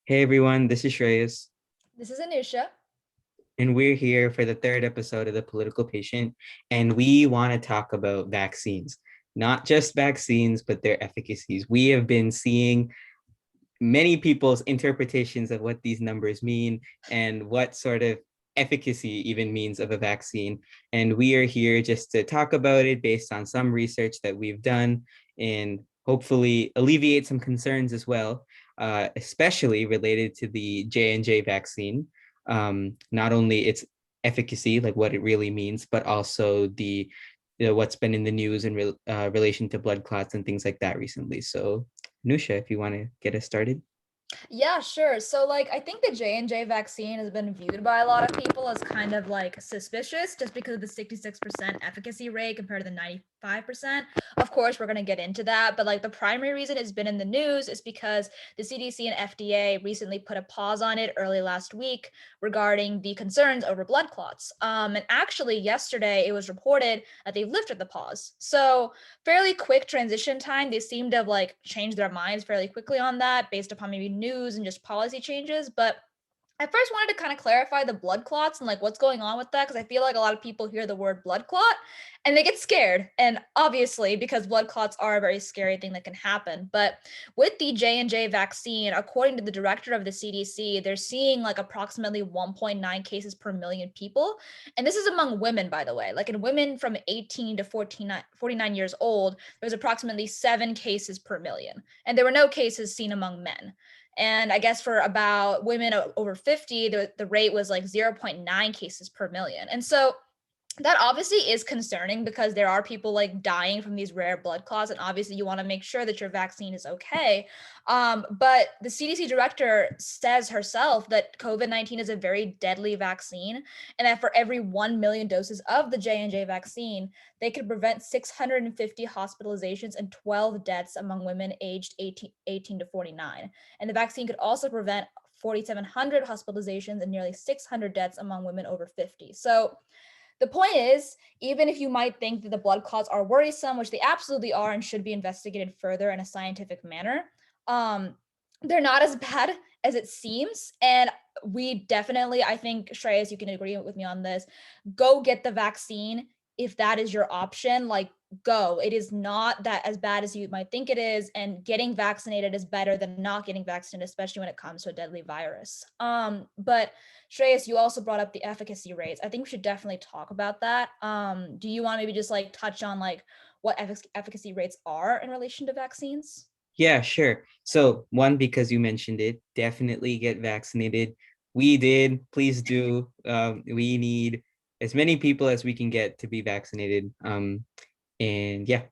Hey everyone, this is Shreyas, This is Anusha. and we're here for the third episode of The Political Patient, and we want to talk about vaccines. Not just vaccines, but their efficacies. We have been seeing many people's interpretations of what these numbers mean and what sort of efficacy even means of a vaccine. And we are here just to talk about it based on some research that we've done and hopefully alleviate some concerns as well, especially related to the J&J vaccine. Not only its efficacy, like what it really means, but also the what's been in the news in relation to blood clots and things like that recently. So Nusha, if you want to get us started. Yeah, sure. So I think the J&J vaccine has been viewed by a lot of people as kind of suspicious just because of the 66% efficacy rate compared to the 95%. Of course, we're going to get into that, but the primary reason it's been in the news is because the CDC and FDA recently put a pause on it early last week regarding the concerns over blood clots. And actually yesterday it was reported that they lifted the pause. So fairly quick transition time. They seem to have changed their minds fairly quickly on that based upon maybe news and just policy changes. But I first wanted to kind of clarify the blood clots and what's going on with that because I feel like a lot of people hear the word blood clot and they get scared. And obviously, because blood clots are a very scary thing that can happen. But with the J&J vaccine, according to the director of the CDC, they're seeing approximately 1.9 cases per million people. And this is among women, by the way. In women from 18 to 49 years old, there's approximately 7 cases per million. And there were no cases seen among men. And I guess for about women over 50, the rate was 0.9 cases per million. And so that obviously is concerning because there are people dying from these rare blood clots, and obviously you want to make sure that your vaccine is okay. But the CDC director says herself that COVID-19 is a very deadly vaccine, and that for every 1 million doses of the J&J vaccine, they could prevent 650 hospitalizations and 12 deaths among women aged 18 to 49. And the vaccine could also prevent 4,700 hospitalizations and nearly 600 deaths among women over 50. So the point is, even if you might think that the blood clots are worrisome, which they absolutely are and should be investigated further in a scientific manner, they're not as bad as it seems. And we definitely, I think, Shreyas, you can agree with me on this, go get the vaccine if that is your option. Go. It is not that as bad as you might think it is, and getting vaccinated is better than not getting vaccinated, especially when it comes to a deadly virus. But Shreyas, you also brought up the efficacy rates. I think we should definitely talk about that. Do you want to maybe just touch on what efficacy rates are in relation to vaccines? Yeah, sure. So, one, because you mentioned it, definitely get vaccinated. We did. Please do. We need as many people as we can get to be vaccinated. And yeah.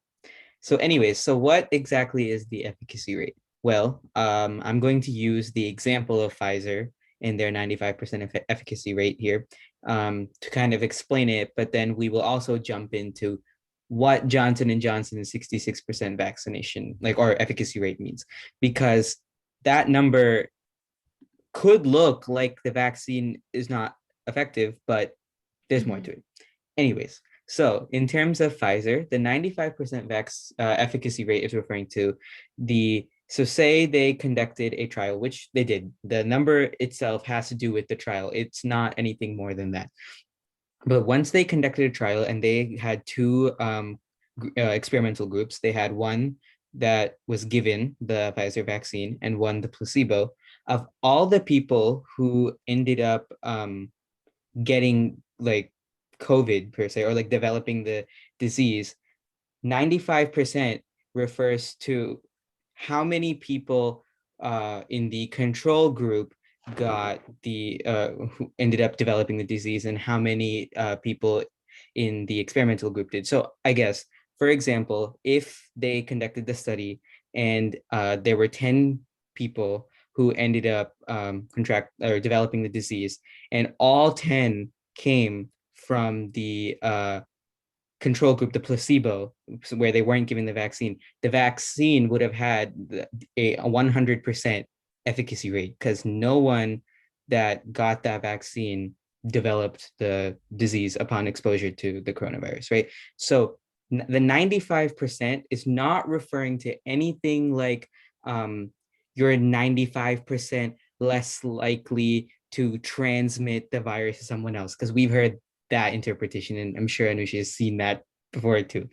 So, anyways, so what exactly is the efficacy rate? Well, I'm going to use the example of Pfizer and their 95% efficacy rate here to kind of explain it, but then we will also jump into what Johnson and Johnson's 66% vaccination, or efficacy rate means, because that number could look like the vaccine is not effective, but there's more Mm-hmm. to it. Anyways, so in terms of Pfizer, the 95% efficacy rate is referring to so say they conducted a trial, which they did. The number itself has to do with the trial. It's not anything more than that. But once they conducted a trial and they had two experimental groups, they had one that was given the Pfizer vaccine and one the placebo. Of all the people who ended up getting COVID per se, or developing the disease, 95% refers to how many people in the control group got who ended up developing the disease, and how many people in the experimental group did. So I guess, for example, if they conducted the study and there were 10 people who ended up contract or developing the disease, and all 10 came from the control group, the placebo, where they weren't given the vaccine would have had a 100% efficacy rate, because no one that got that vaccine developed the disease upon exposure to the coronavirus, right? So the 95% is not referring to anything like your 95% less likely to transmit the virus to someone else, because we've heard that interpretation, and I'm sure Anusha has seen that before too.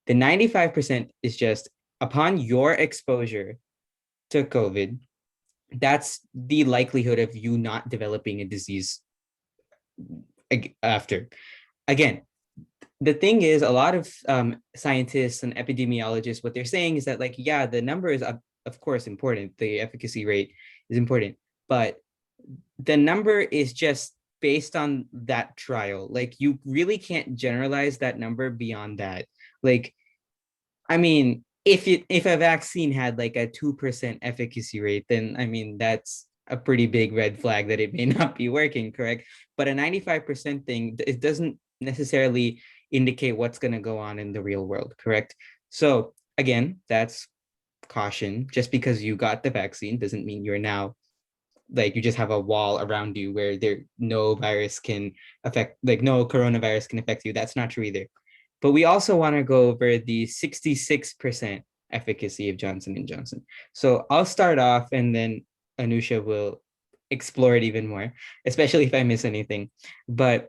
The 95% is just upon your exposure to COVID, that's the likelihood of you not developing a disease after. Again, the thing is, a lot of scientists and epidemiologists, what they're saying is that, like, yeah, the number is, of course, important. The efficacy rate is important, but the number is just based on that trial. Like, you really can't generalize that number beyond that. Like, I mean, if a vaccine had like a 2% efficacy rate, then I mean that's a pretty big red flag that it may not be working, correct? But a 95% thing, it doesn't necessarily indicate what's going to go on in the real world, correct? So again, that's caution. Just because you got the vaccine doesn't mean you're now, like, you just have a wall around you where there no virus can affect, like no coronavirus can affect you. That's not true either. But we also want to go over the 66% efficacy of Johnson and Johnson. So I'll start off, and then Anusha will explore it even more, especially if I miss anything. But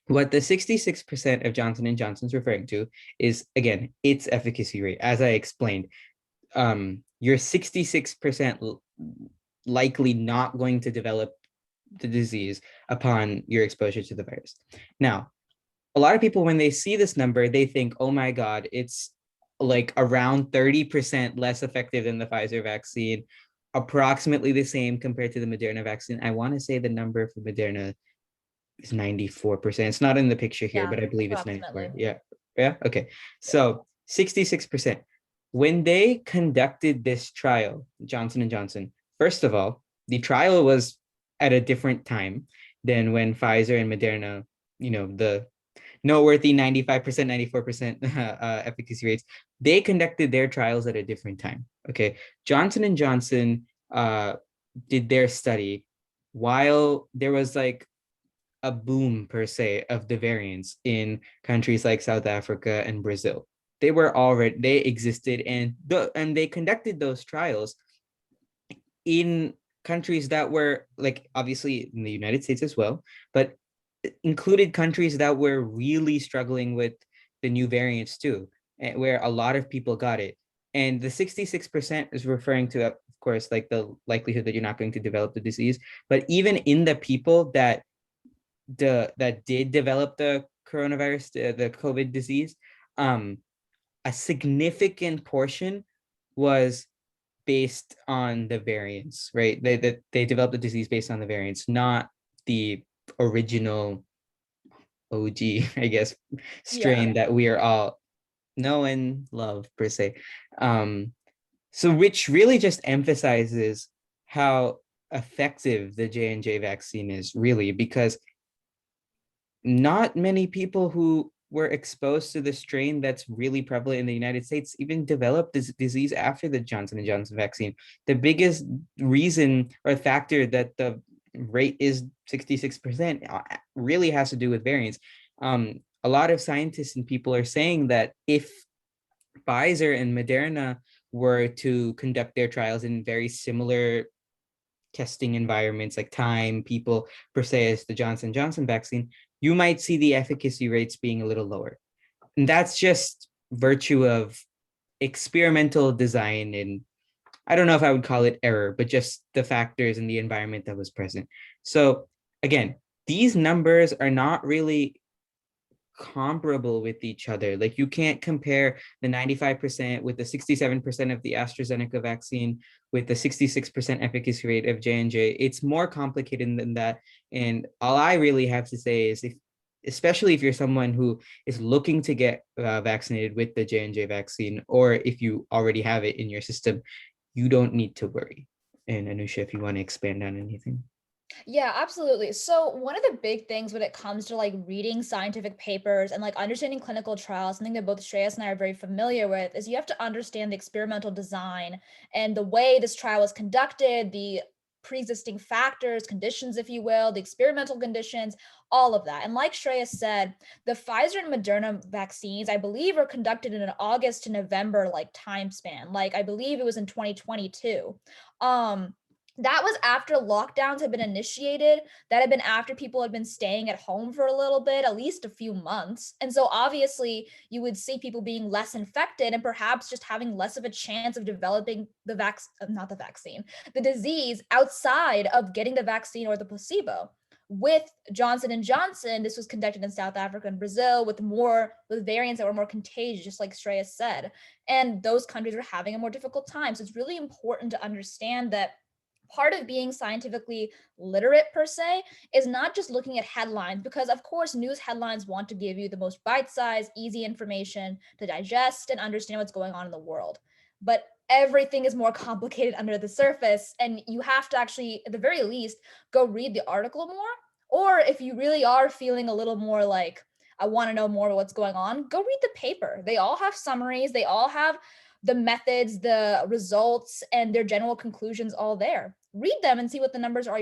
what the 66% of Johnson and Johnson's referring to is, again, its efficacy rate. As I explained, you're 66% likely not going to develop the disease upon your exposure to the virus. Now, a lot of people, when they see this number, they think, oh my God, it's like around 30% less effective than the Pfizer vaccine, approximately the same compared to the Moderna vaccine. I want to say the number for Moderna is 94%. It's not in the picture here, Yeah, but I believe it's 94. approximately. Yeah. Yeah. Okay. Yeah. So 66%. When they conducted this trial, Johnson and Johnson, first of all, the trial was at a different time than when Pfizer and Moderna, the noteworthy 95%, 94% efficacy rates, they conducted their trials at a different time. Okay. Johnson and Johnson did their study while there was like a boom per se of the variants in countries like South Africa and Brazil. They existed, and they conducted those trials in countries that were, like, obviously in the United States as well, but included countries that were really struggling with the new variants too, where a lot of people got it. And the 66% is referring to, of course, like the likelihood that you're not going to develop the disease. But even in the people that did develop the coronavirus, the COVID disease, a significant portion was based on the variants, right? They developed the disease based on the variants, not the original OG, I guess, Yeah. strain that we are all know and love per se. So which really just emphasizes how effective the J&J vaccine is, really, because not many people who were exposed to the strain that's really prevalent in the United States even developed this disease after the Johnson and Johnson vaccine. The biggest reason or factor that the rate is 66% really has to do with variants. A lot of scientists and people are saying that if Pfizer and Moderna were to conduct their trials in very similar testing environments, like time, people per se, as the Johnson Johnson vaccine, you might see the efficacy rates being a little lower. And that's just virtue of experimental design, and I don't know if I would call it error, but just the factors and the environment that was present. So again, these numbers are not really comparable with each other. Like, you can't compare the 95% with the 67% of the AstraZeneca vaccine with the 66% efficacy rate of J&J. It's more complicated than that. And all I really have to say is, especially if you're someone who is looking to get vaccinated with the J&J vaccine, or if you already have it in your system, you don't need to worry. And Anusha, if you want to expand on anything. Yeah, absolutely. So one of the big things when it comes to like reading scientific papers and like understanding clinical trials, something that both Shreyas and I are very familiar with, is you have to understand the experimental design and the way this trial was conducted, the pre-existing factors, conditions, if you will, the experimental conditions, all of that. And like Shreya said, the Pfizer and Moderna vaccines, I believe, were conducted in an August to November like time span. Like I believe it was in 2022. that was after lockdowns had been initiated. That had been after people had been staying at home for a little bit, at least a few months. And so obviously you would see people being less infected and perhaps just having less of a chance of developing not the vaccine, the disease outside of getting the vaccine or the placebo. With Johnson and Johnson, this was conducted in South Africa and Brazil with variants that were more contagious, just like Shreya said. And those countries were having a more difficult time. So it's really important to understand that part of being scientifically literate per se is not just looking at headlines, because of course news headlines want to give you the most bite-sized, easy information to digest and understand what's going on in the world. But everything is more complicated under the surface, and you have to actually, at the very least, go read the article more. Or if you really are feeling a little more like, I want to know more about what's going on, go read the paper. They all have summaries, they all have the methods, the results, and their general conclusions all there. Read them and see what the numbers are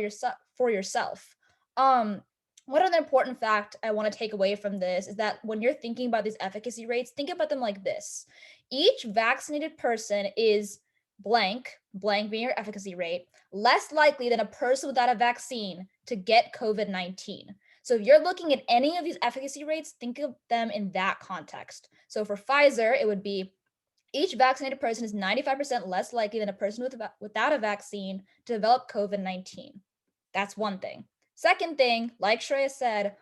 for yourself. One other important fact I want to take away from this is that when you're thinking about these efficacy rates, think about them like this. Each vaccinated person is blank being your efficacy rate, less likely than a person without a vaccine to get COVID-19. So if you're looking at any of these efficacy rates, think of them in that context. So for Pfizer, it would be each vaccinated person is 95% less likely than a person without a vaccine to develop COVID-19. That's one thing. Second thing, like Shreya said,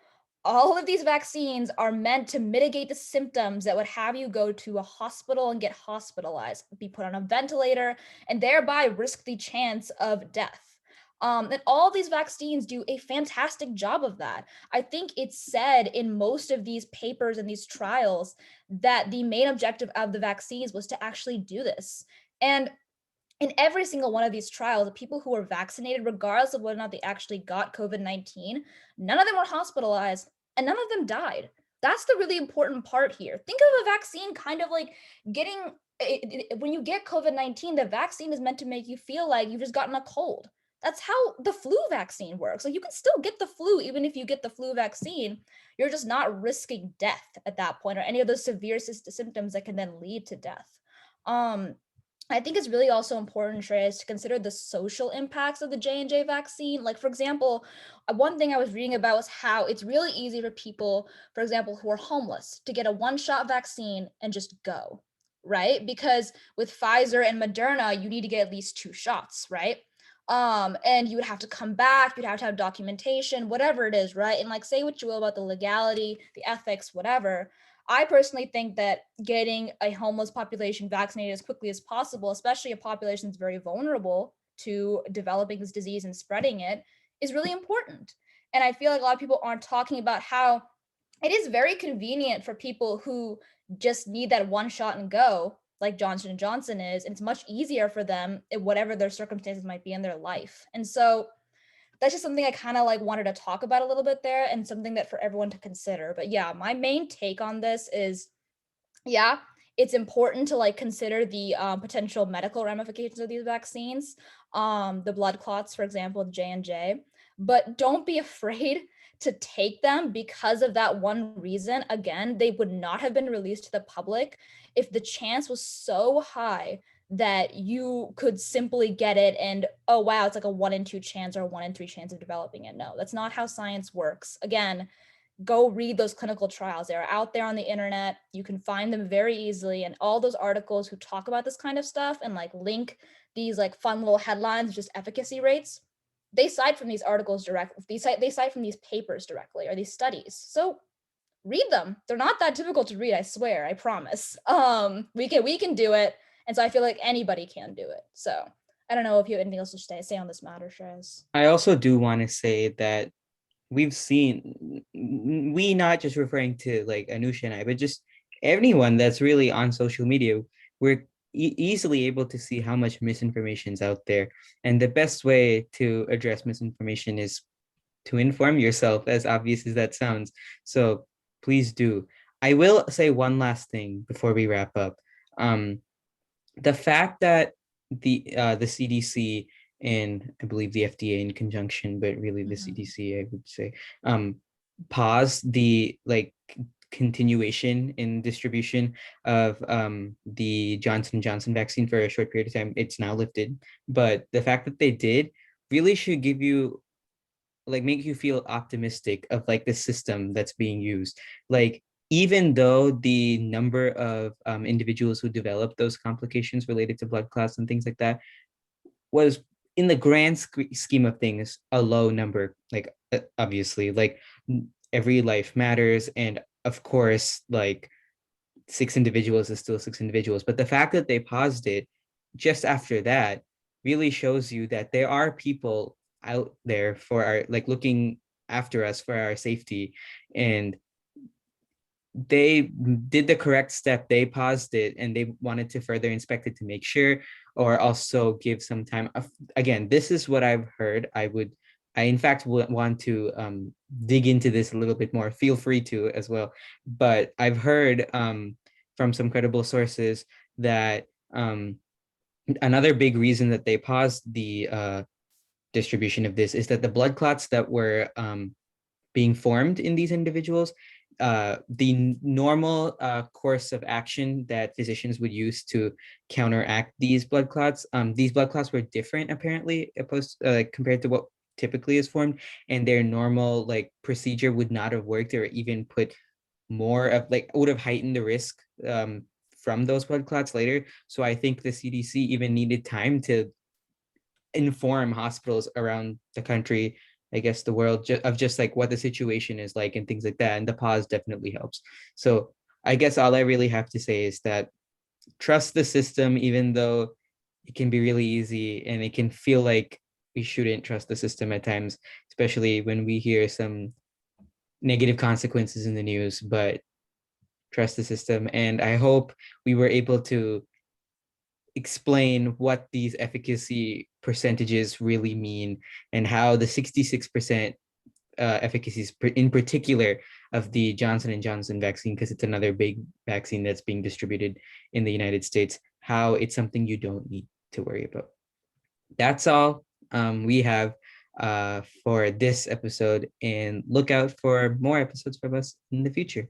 all of these vaccines are meant to mitigate the symptoms that would have you go to a hospital and get hospitalized, be put on a ventilator, and thereby risk the chance of death. And all these vaccines do a fantastic job of that. I think it's said in most of these papers and these trials that the main objective of the vaccines was to actually do this. And in every single one of these trials, the people who were vaccinated, regardless of whether or not they actually got COVID-19, none of them were hospitalized and none of them died. That's the really important part here. Think of a vaccine kind of like when you get COVID-19, the vaccine is meant to make you feel like you've just gotten a cold. That's how the flu vaccine works. Like you can still get the flu even if you get the flu vaccine. You're just not risking death at that point or any of those severe symptoms that can then lead to death. I think it's really also important, Shreyas, to consider the social impacts of the J&J vaccine. Like, for example, one thing I was reading about was how it's really easy for people, for example, who are homeless to get a one-shot vaccine and just go, right? Because with Pfizer and Moderna, you need to get at least 2 shots, right? And you would have to come back, you'd have to have documentation, whatever it is, right? And like, say what you will about the legality, the ethics, whatever. I personally think that getting a homeless population vaccinated as quickly as possible, especially a population that's very vulnerable to developing this disease and spreading it, is really important. And I feel like a lot of people aren't talking about how it is very convenient for people who just need that one shot and go, like Johnson and Johnson is, and it's much easier for them, whatever their circumstances might be in their life. And so that's just something I kind of like wanted to talk about a little bit there, and something that for everyone to consider. But yeah, my main take on this is, yeah, it's important to like consider the potential medical ramifications of these vaccines, the blood clots, for example, J&J, but don't be afraid to take them because of that one reason. Again, they would not have been released to the public if the chance was so high that you could simply get it and, oh wow, it's like a 1 in 2 chance or a 1 in 3 chance of developing it. No, that's not how science works. Again, go read those clinical trials. They're out there on the internet. You can find them very easily. And all those articles who talk about this kind of stuff and like link these like fun little headlines, just efficacy rates, they cite from these articles directly. They cite from these papers directly or these studies. So read them. They're not that difficult to read, I swear, I promise. We can do it. And so I feel like anybody can do it. So I don't know if you have anything else to say on this matter, Shrez. I also do want to say that we've seen, we not just referring to like Anusha and I, but just anyone that's really on social media, we're easily able to see how much misinformation is out there. And the best way to address misinformation is to inform yourself, as obvious as that sounds. So please do. I will say one last thing before we wrap up. The fact that the CDC and I believe the FDA in conjunction, but really the CDC, I would say, pause the like continuation in distribution of the Johnson & Johnson vaccine for a short period of time. It's now lifted, but the fact that they did really should give you, like, make you feel optimistic of like the system that's being used. Like, even though the number of individuals who developed those complications related to blood clots and things like that was, in the grand scheme of things, a low number. Like, obviously, like, every life matters, and of course, like, 6 individuals is still 6 individuals. But the fact that they paused it just after that really shows you that there are people out there for our, like, looking after us for our safety, and they did the correct step. They paused it and they wanted to further inspect it to make sure, or also give some time. Again, this is what I've heard. I in fact would want to dig into this a little bit more. Feel free to as well. But I've heard from some credible sources that another big reason that they paused the distribution of this is that the blood clots that were being formed in these individuals, the normal course of action that physicians would use to counteract these blood clots were different, apparently, opposed compared to what typically is formed, and their normal, like, procedure would not have worked, or even put more of, like, would have heightened the risk from those blood clots later. So I think the CDC even needed time to inform hospitals around the country, I guess the world, of just like what the situation is like and things like that. And the pause definitely helps. So I guess all I really have to say is that trust the system, even though it can be really easy and it can feel like we shouldn't trust the system at times, especially when we hear some negative consequences in the news. But trust the system. And I hope we were able to explain what these efficacy percentages really mean, and how the 66% efficacies in particular of the Johnson & Johnson vaccine, because it's another big vaccine that's being distributed in the United States, how it's something you don't need to worry about. That's all we have for this episode, and look out for more episodes from us in the future.